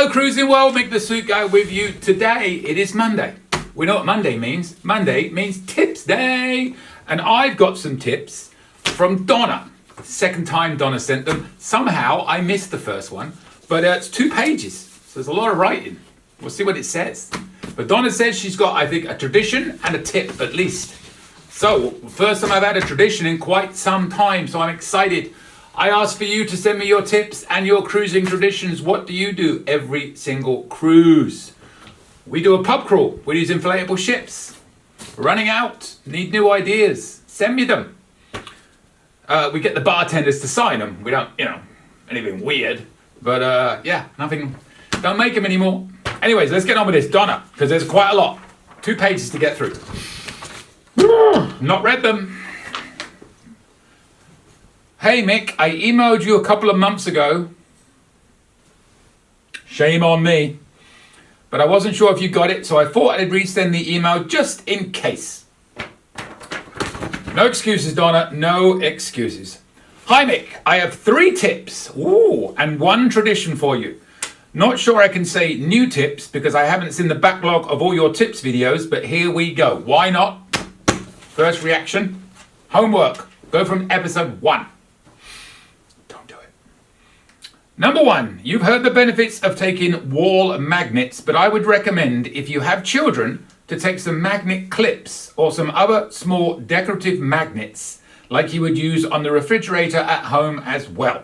Hello cruising world, Mick the Suit Guy with you. Today it is Monday. We know what Monday means. Monday means tips day. And I've got some tips from Donna. Second time Donna sent them. Somehow I missed the first one, but it's 2 pages. So there's a lot of writing. We'll see what it says. But Donna says she's got, I think, a tradition and a tip at least. So first time I've had a tradition in quite some time, so I'm excited. I asked for you to send me your tips and your cruising traditions. What do you do every single cruise? We do a pub crawl. We use inflatable ships. Running out. Need new ideas. Send me them. We get the bartenders to sign them. We don't, anything weird. But yeah, nothing. Don't make them anymore. Anyways, let's get on with this. Donna, because there's quite a lot. 2 pages to get through. Not read them. Hey Mick, I emailed you a couple of months ago. Shame on me. But I wasn't sure if you got it, so I thought I'd resend the email just in case. No excuses, Donna, no excuses. Hi Mick, I have 3 tips, and 1 tradition for you. Not sure I can say new tips because I haven't seen the backlog of all your tips videos, but here we go. Why not? First reaction, homework. Go from episode 1. Number 1, you've heard the benefits of taking wall magnets, but I would recommend if you have children to take some magnet clips or some other small decorative magnets like you would use on the refrigerator at home as well.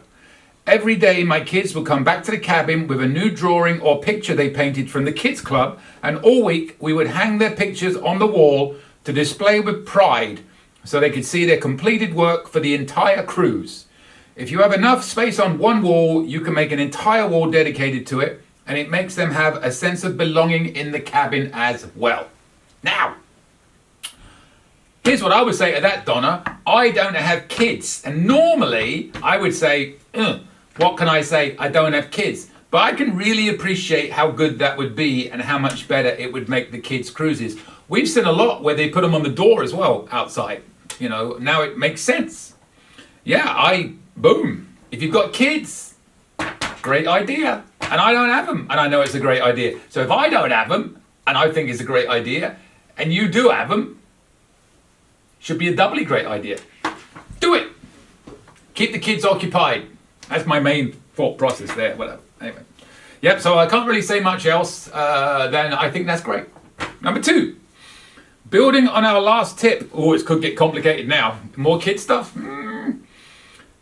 Every day my kids will come back to the cabin with a new drawing or picture they painted from the kids club, and all week we would hang their pictures on the wall to display with pride so they could see their completed work for the entire cruise. If you have enough space on one wall, you can make an entire wall dedicated to it, and it makes them have a sense of belonging in the cabin as well. Now, here's what I would say to that, Donna. I don't have kids, and normally I would say, what can I say? I don't have kids. But I can really appreciate how good that would be and how much better it would make the kids' cruises. We've seen a lot where they put them on the door as well, outside. Now it makes sense. Yeah, boom. If you've got kids, great idea. And I don't have them, and I know it's a great idea. So if I don't have them, and I think it's a great idea, and you do have them, should be a doubly great idea. Do it. Keep the kids occupied. That's my main thought process there. Whatever. Anyway. Yep, so I can't really say much else than I think that's great. Number 2, building on our last tip. Oh, it could get complicated now. More kid stuff?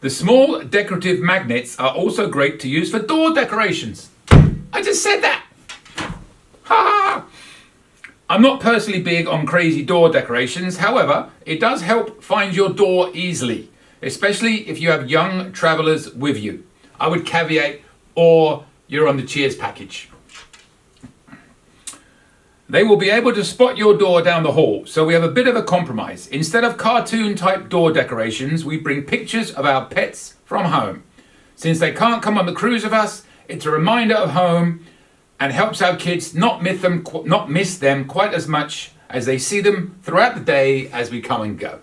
The small decorative magnets are also great to use for door decorations. I just said that. Ha! I'm not personally big on crazy door decorations. However, it does help find your door easily, especially if you have young travelers with you. I would caveat, or you're on the Cheers package. They will be able to spot your door down the hall, so we have a bit of a compromise. Instead of cartoon-type door decorations, we bring pictures of our pets from home. Since they can't come on the cruise with us, it's a reminder of home and helps our kids not miss them quite as much as they see them throughout the day as we come and go.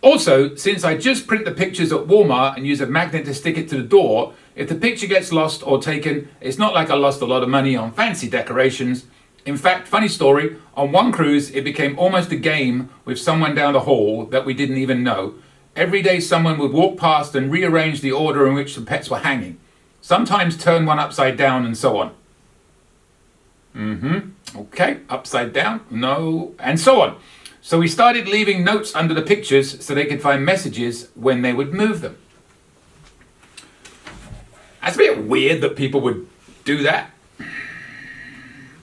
Also, since I just print the pictures at Walmart and use a magnet to stick it to the door, if the picture gets lost or taken, it's not like I lost a lot of money on fancy decorations. In fact, funny story, on one cruise, it became almost a game with someone down the hall that we didn't even know. Every day someone would walk past and rearrange the order in which the pets were hanging. Sometimes turn one upside down and so on. Okay, upside down, no, and so on. So we started leaving notes under the pictures so they could find messages when they would move them. That's a bit weird that people would do that.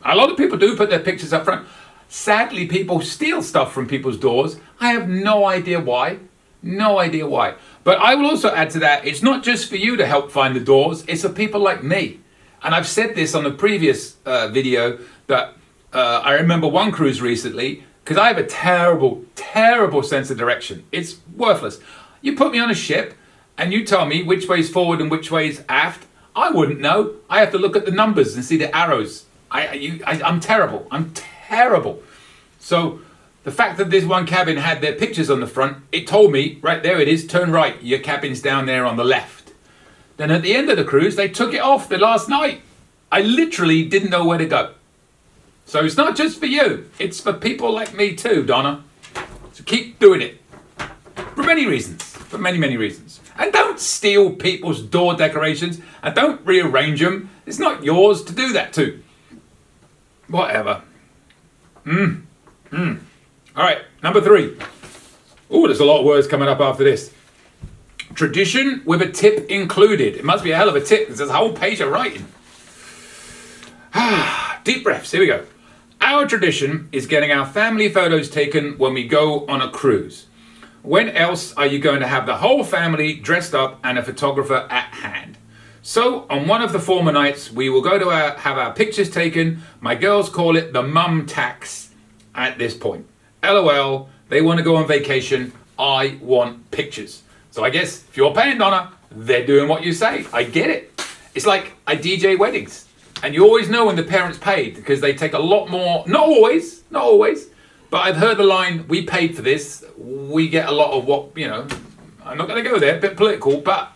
A lot of people do put their pictures up front. Sadly, people steal stuff from people's doors. I have no idea why. No idea why. But I will also add to that, it's not just for you to help find the doors, it's for people like me. And I've said this on the previous video that I remember one cruise recently, because I have a terrible, terrible sense of direction. It's worthless. You put me on a ship and you tell me which way's forward and which way's aft. I wouldn't know. I have to look at the numbers and see the arrows. I'm terrible. I'm terrible. So the fact that this one cabin had their pictures on the front, it told me, right there it is, turn right, your cabin's down there on the left. Then at the end of the cruise, they took it off the last night. I literally didn't know where to go. So it's not just for you, it's for people like me too, Donna. So keep doing it. For many reasons. For many, many reasons. And don't steal people's door decorations and don't rearrange them. It's not yours to do that too. Whatever. All right, number 3. Oh, there's a lot of words coming up after this. Tradition with a tip included. It must be a hell of a tip because there's a whole page of writing. Deep breaths, here we go. Our tradition is getting our family photos taken when we go on a cruise. When else are you going to have the whole family dressed up and a photographer at hand? So on one of the former nights, we will go to have our pictures taken. My girls call it the mum tax at this point. LOL, they want to go on vacation. I want pictures. So I guess if you're paying, Donna, they're doing what you say. I get it. It's like I DJ weddings. And you always know when the parents paid because they take a lot more, not always, but I've heard the line, we paid for this, we get a lot of what, I'm not going to go there, a bit political, but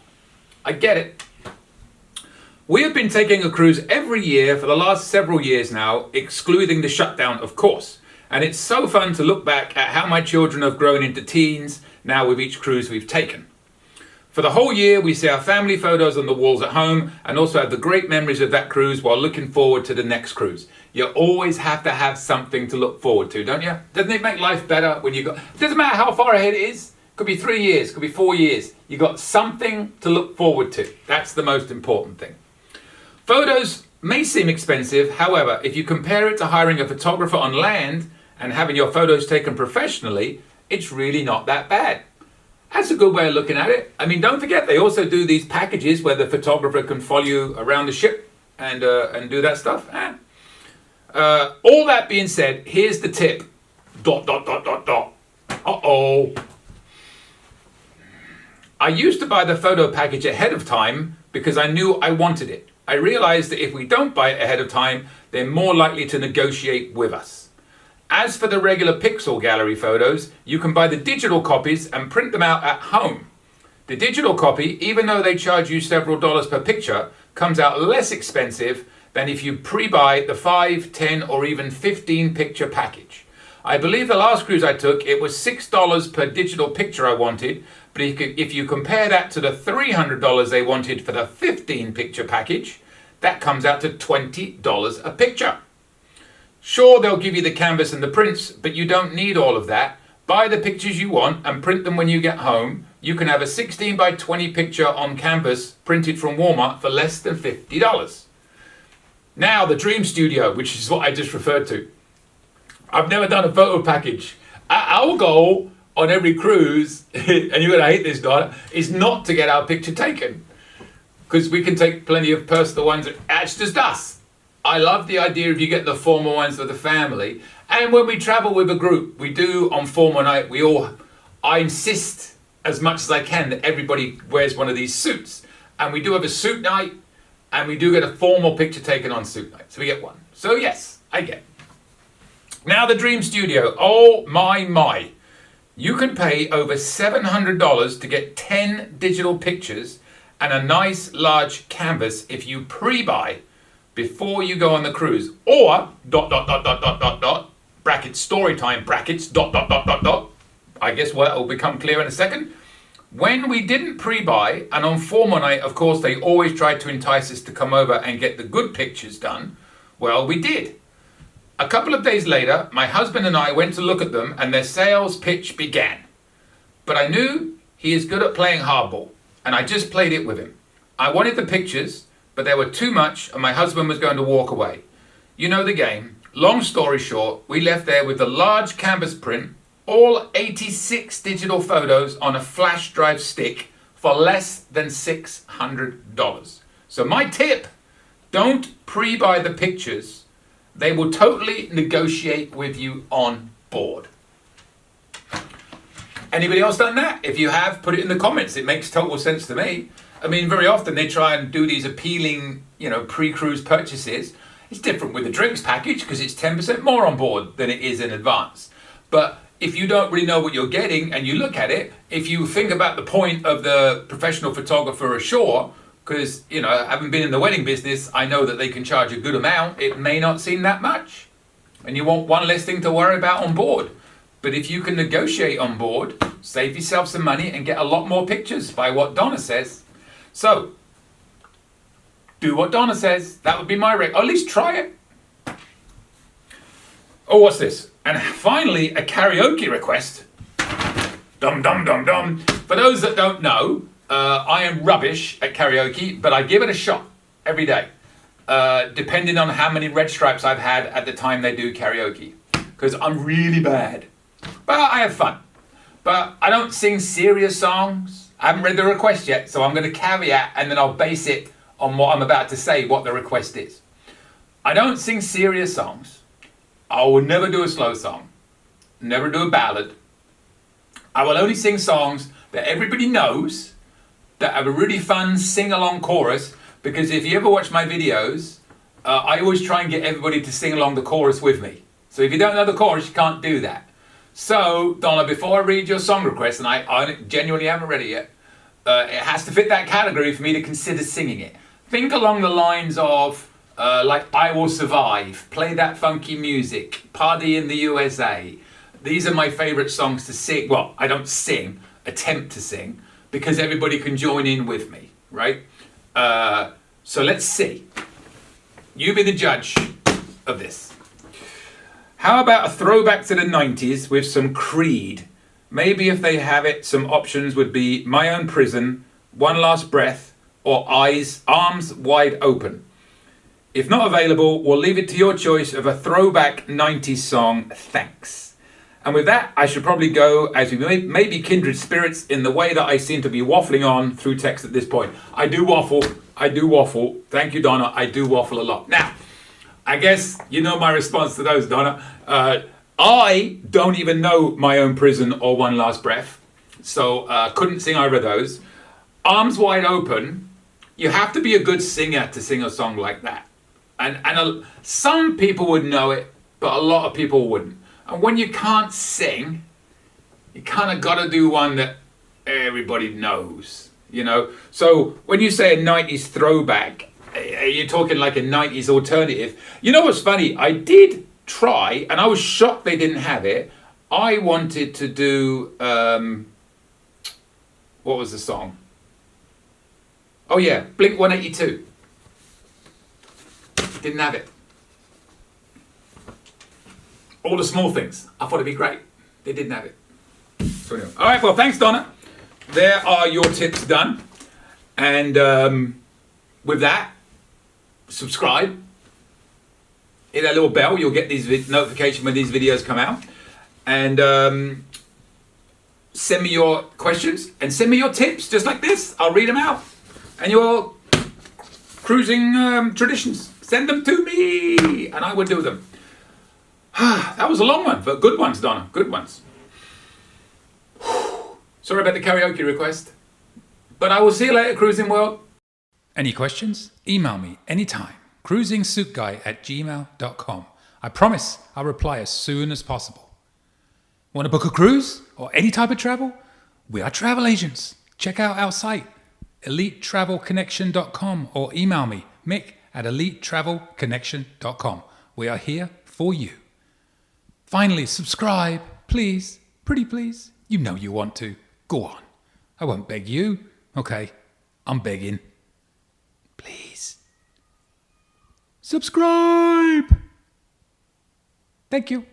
I get it. We have been taking a cruise every year for the last several years now, excluding the shutdown, of course. And it's so fun to look back at how my children have grown into teens now with each cruise we've taken. For the whole year, we see our family photos on the walls at home and also have the great memories of that cruise while looking forward to the next cruise. You always have to have something to look forward to, don't you? Doesn't it make life better when you got... It doesn't matter how far ahead it is. Could be 3 years, could be 4 years. You got something to look forward to. That's the most important thing. Photos may seem expensive. However, if you compare it to hiring a photographer on land and having your photos taken professionally, it's really not that bad. That's a good way of looking at it. I mean, don't forget, they also do these packages where the photographer can follow you around the ship and do that stuff. All that being said, here's the tip. ... Uh-oh. I used to buy the photo package ahead of time because I knew I wanted it. I realized that if we don't buy it ahead of time, they're more likely to negotiate with us. As for the regular pixel gallery photos, you can buy the digital copies and print them out at home. The digital copy, even though they charge you several dollars per picture, comes out less expensive than if you pre-buy the 5, 10, or even 15 picture package. I believe the last cruise I took, it was $6 per digital picture I wanted, but if you compare that to the $300 they wanted for the 15 picture package, that comes out to $20 a picture. Sure, they'll give you the canvas and the prints, but you don't need all of that. Buy the pictures you want and print them when you get home. You can have a 16 by 20 picture on canvas printed from Walmart for less than $50. Now, the Dream Studio, which is what I just referred to. I've never done a photo package. Our goal on every cruise, and you're going to hate this, Donna, is not to get our picture taken. Because we can take plenty of personal ones. It's just us. I love the idea of you get the formal ones with the family. And when we travel with a group, we do on formal night, I insist as much as I can that everybody wears one of these suits. And we do have a suit night, and we do get a formal picture taken on suit night. So we get one. So yes, I get it. Now the Dream Studio. Oh my. You can pay over $700 to get 10 digital pictures and a nice large canvas if you pre-buy before you go on the cruise, or ... brackets story time brackets ... I guess what will become clear in a second. When we didn't pre-buy, and on formal night, of course, they always tried to entice us to come over and get the good pictures done. Well, we did. A couple of days later, my husband and I went to look at them, and their sales pitch began. But I knew he is good at playing hardball, and I just played it with him. I wanted the pictures, but they were too much and my husband was going to walk away. You know the game. Long story short, we left there with a large canvas print, all 86 digital photos on a flash drive stick for less than $600. So my tip, don't pre-buy the pictures. They will totally negotiate with you on board. Anybody else done that? If you have, put it in the comments. It makes total sense to me. I mean, very often they try and do these appealing, pre-cruise purchases. It's different with the drinks package because it's 10% more on board than it is in advance. But if you don't really know what you're getting and you look at it, if you think about the point of the professional photographer ashore, because, you know, having been in the wedding business, I know that they can charge a good amount. It may not seem that much, and you want one less thing to worry about on board. But if you can negotiate on board, save yourself some money and get a lot more pictures by what Donna says. So, do what Donna says. That would be my rec. Or at least try it. Oh, what's this? And finally, a karaoke request. Dum dum dum dum. For those that don't know, I am rubbish at karaoke, but I give it a shot every day, depending on how many red stripes I've had at the time they do karaoke, because I'm really bad. But I have fun. But I don't sing serious songs. I haven't read the request yet, so I'm going to caveat and then I'll base it on what I'm about to say, what the request is. I don't sing serious songs. I will never do a slow song. Never do a ballad. I will only sing songs that everybody knows, that have a really fun sing-along chorus, because if you ever watch my videos, I always try and get everybody to sing along the chorus with me. So if you don't know the chorus, you can't do that. So, Donna, before I read your song request, and I genuinely haven't read it yet, it has to fit that category for me to consider singing it. Think along the lines of, like, I Will Survive, Play That Funky Music, Party in the USA. These are my favourite songs to sing. Well, I don't sing, attempt to sing, because everybody can join in with me, right? So let's see. You be the judge of this. How about a throwback to the 90s with some Creed? Maybe if they have it, some options would be My Own Prison, One Last Breath, or Arms Wide Open. If not available, we'll leave it to your choice of a throwback 90s song, Thanks. And with that, I should probably go, as we may be kindred spirits in the way that I seem to be waffling on through text at this point. I do waffle. Thank you, Donna. I do waffle a lot. Now, I guess you know my response to those, Donna. I don't even know My Own Prison or One Last Breath, so couldn't sing either of those. Arms Wide Open, you have to be a good singer to sing a song like that. And some people would know it, but a lot of people wouldn't. And when you can't sing, you kind of got to do one that everybody knows, you know. So when you say a 90s throwback, are you talking like a 90s alternative? You know what's funny? I did try, and I was shocked they didn't have it. I wanted to do, what was the song? Oh yeah, Blink 182. Didn't have it. All the Small Things. I thought it'd be great. They didn't have it. So anyway. All right, well, thanks, Donna. There are your tips done. And with that, subscribe. Hit that little bell. You'll get these notifications when these videos come out. And send me your questions and send me your tips, just like this. I'll read them out. And your cruising traditions. Send them to me, and I will do them. That was a long one, but good ones, Donna. Good ones. Sorry about the karaoke request. But I will see you later, Cruising World. Any questions? Email me anytime. cruisingsuitguy@gmail.com. I promise I'll reply as soon as possible. Want to book a cruise or any type of travel? We are travel agents. Check out our site, elitetravelconnection.com, or email me, mick@elitetravelconnection.com. We are here for you. Finally, subscribe, please. Pretty please. You know you want to. Go on. I won't beg you. Okay, I'm begging. Please. Subscribe. Thank you.